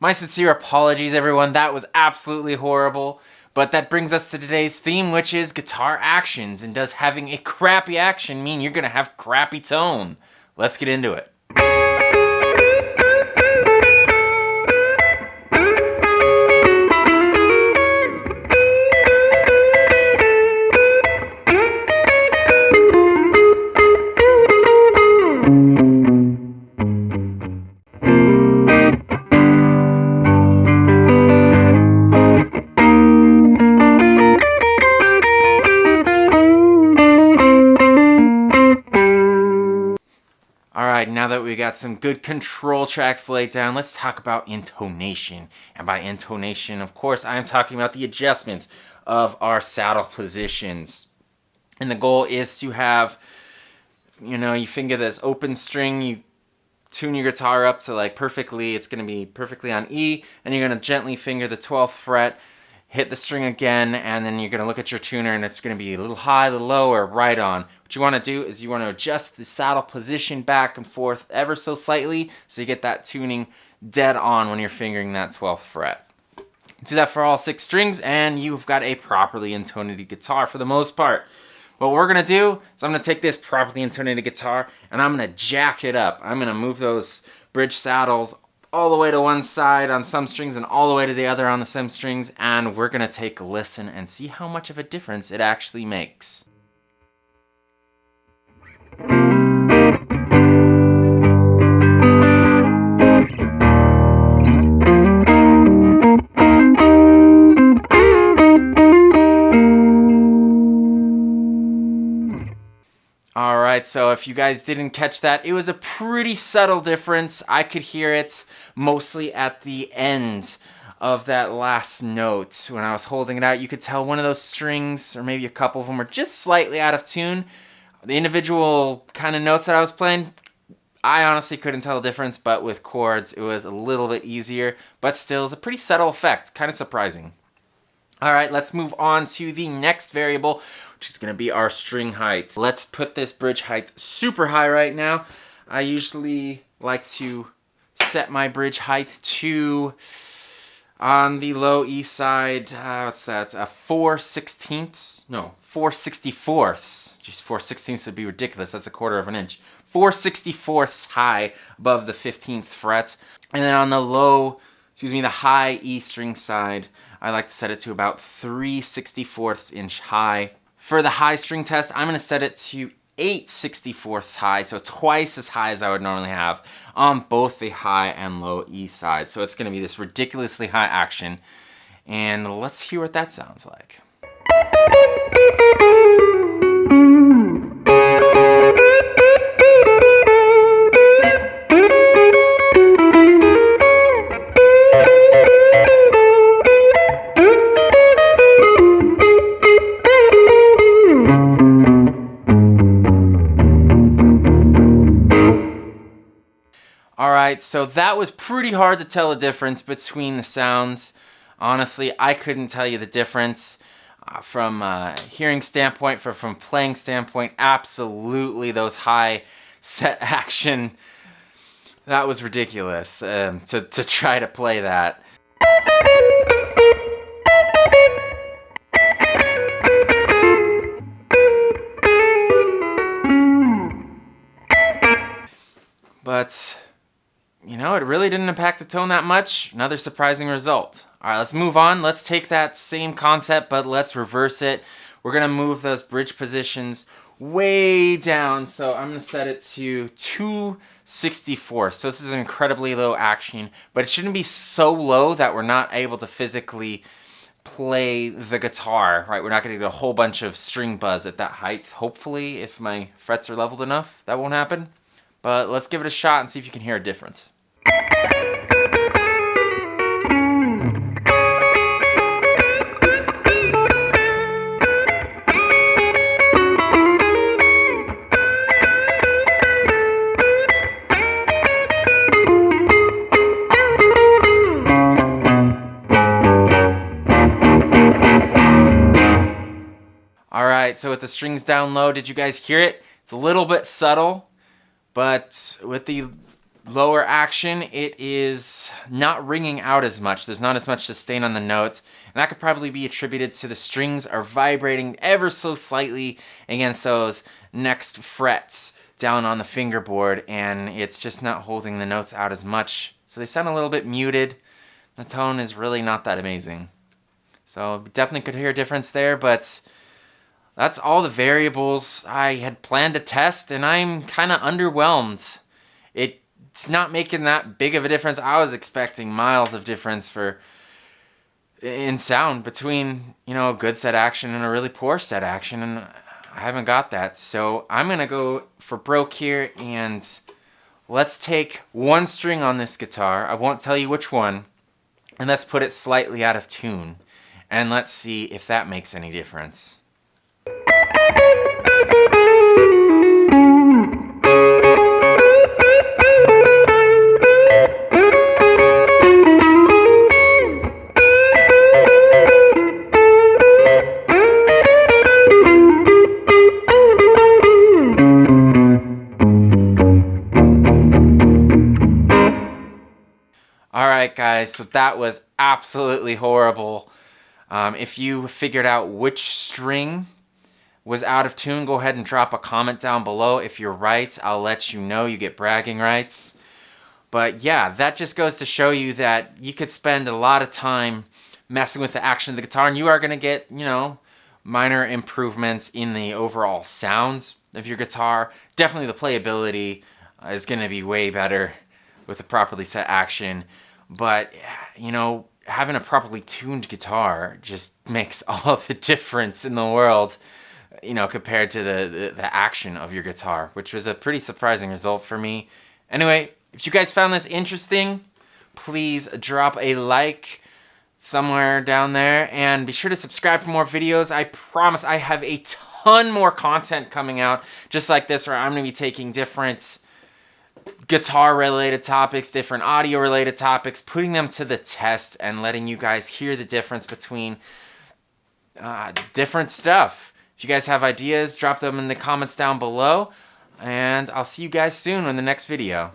My sincere apologies, everyone. That was absolutely horrible. But that brings us to today's theme, which is guitar actions. And does having a crappy action mean you're going to have crappy tone? Let's get into it. Alright, now that we got some good control tracks laid down, let's talk about intonation. And by intonation, of course, I'm talking about the adjustments of our saddle positions. And the goal is to have, you finger this open string, you tune your guitar up to like perfectly, it's going to be perfectly on E, and you're going to gently finger the 12th fret, hit the string again, and then you're going to look at your tuner and it's going to be a little high, a little low, or right on. What you want to do is you want to adjust the saddle position back and forth ever so slightly so you get that tuning dead on when you're fingering that 12th fret. Do that for all 6 strings and you've got a properly intonated guitar for the most part. What we're going to do is I'm going to take this properly intonated guitar and I'm going to jack it up. I'm going to move those bridge saddles all the way to one side on some strings and all the way to the other on the some strings, and we're going to take a listen and see how much of a difference it actually makes. Alright, so if you guys didn't catch that, it was a pretty subtle difference. I could hear it mostly at the end of that last note. When I was holding it out, you could tell one of those strings, or maybe a couple of them, were just slightly out of tune. The individual kind of notes that I was playing, I honestly couldn't tell the difference, but with chords, it was a little bit easier, but still, it's a pretty subtle effect, kind of surprising. Alright, let's move on to the next variable, which is going to be our string height. Let's put this bridge height super high right now. I usually like to set my bridge height to, on the low E side, what's that, 4/16? No, 4/64. Jeez, 4/16 would be ridiculous. That's a quarter of an inch. 4/64 high above the 15th fret. And then on the the high E string side, I like to set it to about 3/64 inch high. For the high string test, I'm going to set it to 8/64 high, so twice as high as I would normally have on both the high and low E side. So it's going to be this ridiculously high action, and let's hear what that sounds like. Alright, so that was pretty hard to tell the difference between the sounds. Honestly, I couldn't tell you the difference from a hearing standpoint, from playing standpoint. Absolutely, those high set action, that was ridiculous to try to play that. But it really didn't impact the tone that much. Another surprising result. All right, let's move on. Let's take that same concept, but let's reverse it. We're going to move those bridge positions way down. So I'm going to set it to 2/64. So this is an incredibly low action, but it shouldn't be so low that we're not able to physically play the guitar, right? We're not going to get a whole bunch of string buzz at that height. Hopefully, if my frets are leveled enough, that won't happen. But let's give it a shot and see if you can hear a difference. Alright, so with the strings down low, did you guys hear it? It's a little bit subtle, but with the lower action, it is not ringing out as much. There's not as much sustain on the notes, and that could probably be attributed to the strings are vibrating ever so slightly against those next frets down on the fingerboard, and it's just not holding the notes out as much. So they sound a little bit muted. The tone is really not that amazing. So definitely could hear a difference there, but that's all the variables I had planned to test, and I'm kind of underwhelmed. It's not making that big of a difference. I was expecting miles of difference in sound between, a good set action and a really poor set action, and I haven't got that. So I'm gonna go for broke here, and let's take one string on this guitar. I won't tell you which one, and let's put it slightly out of tune, and let's see if that makes any difference. Alright guys, so that was absolutely horrible. If you figured out which string was out of tune, go ahead and drop a comment down below. If you're right, I'll let you know. You get bragging rights. But yeah, that just goes to show you that you could spend a lot of time messing with the action of the guitar, and you are going to get, minor improvements in the overall sound of your guitar. Definitely the playability is going to be way better with a properly set action. But, having a properly tuned guitar just makes all the difference in the world, compared to the action of your guitar, which was a pretty surprising result for me. Anyway, if you guys found this interesting, please drop a like somewhere down there, and be sure to subscribe for more videos. I promise I have a ton more content coming out just like this, where I'm going to be taking different guitar-related topics, different audio-related topics, putting them to the test and letting you guys hear the difference between different stuff. If you guys have ideas, drop them in the comments down below, and I'll see you guys soon in the next video.